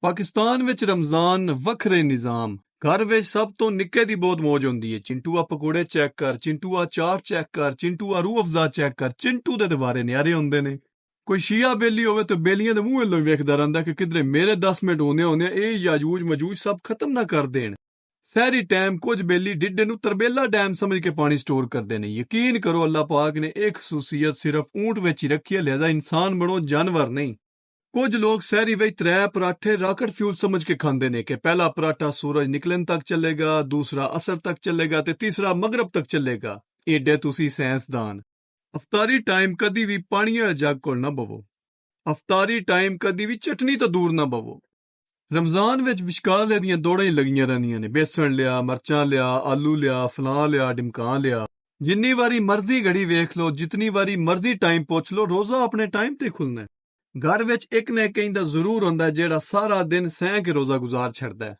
ਪਾਕਿਸਤਾਨ ਵਿੱਚ ਰਮਜ਼ਾਨ ਵੱਖਰੇ ਨਿਜ਼ਾਮ। ਘਰ ਵਿੱਚ ਸਭ ਤੋਂ ਨਿੱਕੇ ਦੀ ਬਹੁਤ ਮੌਜ ਹੁੰਦੀ ਹੈ। ਚਿੰਟੂਆ ਪਕੌੜੇ ਚੈੱਕ ਕਰ, ਚਿੰਟੂਆ ਚਾਟ ਚੈੱਕ ਕਰ, ਚਿੰਟੂਆ ਰੂਹ ਅਫਜ਼ਾ ਚੈੱਕ ਕਰ। ਚਿੰਟੂ ਦੇ ਦੁਆਰੇ ਨਿਆਰੇ ਹੁੰਦੇ ਨੇ। ਕੋਈ ਸ਼ੀਆ ਬੇਲੀ ਹੋਵੇ ਤੇ ਬੇਲੀਆਂ ਦੇ ਮੂੰਹ ਵੱਲੋਂ ਵੇਖਦਾ ਰਹਿੰਦਾ ਕਿ ਕਿਧਰੇ ਮੇਰੇ 10 ਮਿੰਟ ਹੁੰਦੇ ਇਹ ਯਾਜੂਜ ਮਜੂਜ ਸਭ ਖਤਮ ਨਾ ਕਰ ਦੇਣ। ਸਹਿਰੀ ਟਾਈਮ ਕੁਝ ਬੇਲੀ ਡਿੱਡੇ ਨੂੰ ਤਰਬੇਲਾ ਡੈਮ ਸਮਝ ਕੇ ਪਾਣੀ ਸਟੋਰ ਕਰਦੇ ਨੇ। ਯਕੀਨ ਕਰੋ ਅੱਲਾਹ ਪਾਕ ਨੇ ਇਹ ਖਸੂਸੀਅਤ ਸਿਰਫ ਊਂਟ ਵਿੱਚ ਹੀ ਰੱਖੀ ਹੈ, ਲਿਹਾਜ਼ਾ ਇਨਸਾਨ ਬਣੋ ਜਾਨਵਰ ਨਹੀਂ। ਕੁਝ ਲੋਕ ਸਹਿਰੀ ਵਿੱਚ 3 ਪਰਾਠੇ ਰਾਕਟ ਫਿਊਲ ਸਮਝ ਕੇ ਖਾਂਦੇ ਨੇ ਕਿ ਪਹਿਲਾ ਪਰਾਠਾ ਸੂਰਜ ਨਿਕਲਣ ਤੱਕ ਚੱਲੇਗਾ, ਦੂਸਰਾ ਅਸਰ ਤੱਕ ਚੱਲੇਗਾ ਤੇ ਤੀਸਰਾ ਮਗਰਬ ਤੱਕ ਚੱਲੇਗਾ। ਏਡੇ ਤੁਸੀਂ ਸਾਇੰਸਦਾਨ। ਅਫਤਾਰੀ ਟਾਈਮ ਕਦੀ ਵੀ ਪਾਣੀ ਵਾਲੇ ਜੱਗ ਕੋਲ ਨਾ ਬਵੋ। ਅਫਤਾਰੀ ਟਾਈਮ ਕਦੀ ਵੀ ਚਟਨੀ ਤੋਂ ਦੂਰ ਨਾ ਬਵੋ। ਰਮਜ਼ਾਨ ਵਿੱਚ ਵਿਸ਼ਕਾਲੇ ਦੀਆਂ ਦੌੜਾਂ ਹੀ ਲੱਗੀਆਂ ਰਹਿੰਦੀਆਂ ਨੇ। ਬੇਸਣ ਲਿਆ, ਮਰਚਾਂ ਲਿਆ, ਆਲੂ ਲਿਆ, ਫਲਾਂ ਲਿਆ, ਡਿਮਕਾਂ ਲਿਆ। ਜਿੰਨੀ ਵਾਰੀ ਮਰਜ਼ੀ ਘੜੀ ਵੇਖ ਲਓ, ਜਿਤਨੀ ਵਾਰੀ ਮਰਜ਼ੀ ਟਾਈਮ ਪੁੱਛ ਲਓ, ਰੋਜ਼ਾ ਆਪਣੇ ਟਾਈਮ ਤੇ ਖੁੱਲਣਾ। ਘਰ ਵਿੱਚ ਇੱਕ ਨਾ ਇੱਕ ਕਹਿੰਦਾ ਜ਼ਰੂਰ ਹੁੰਦਾ ਜਿਹੜਾ ਸਾਰਾ ਦਿਨ ਸਹਿ ਕੇ ਰੋਜ਼ਾ ਗੁਜ਼ਾਰ ਛੱਡਦਾ ਹੈ।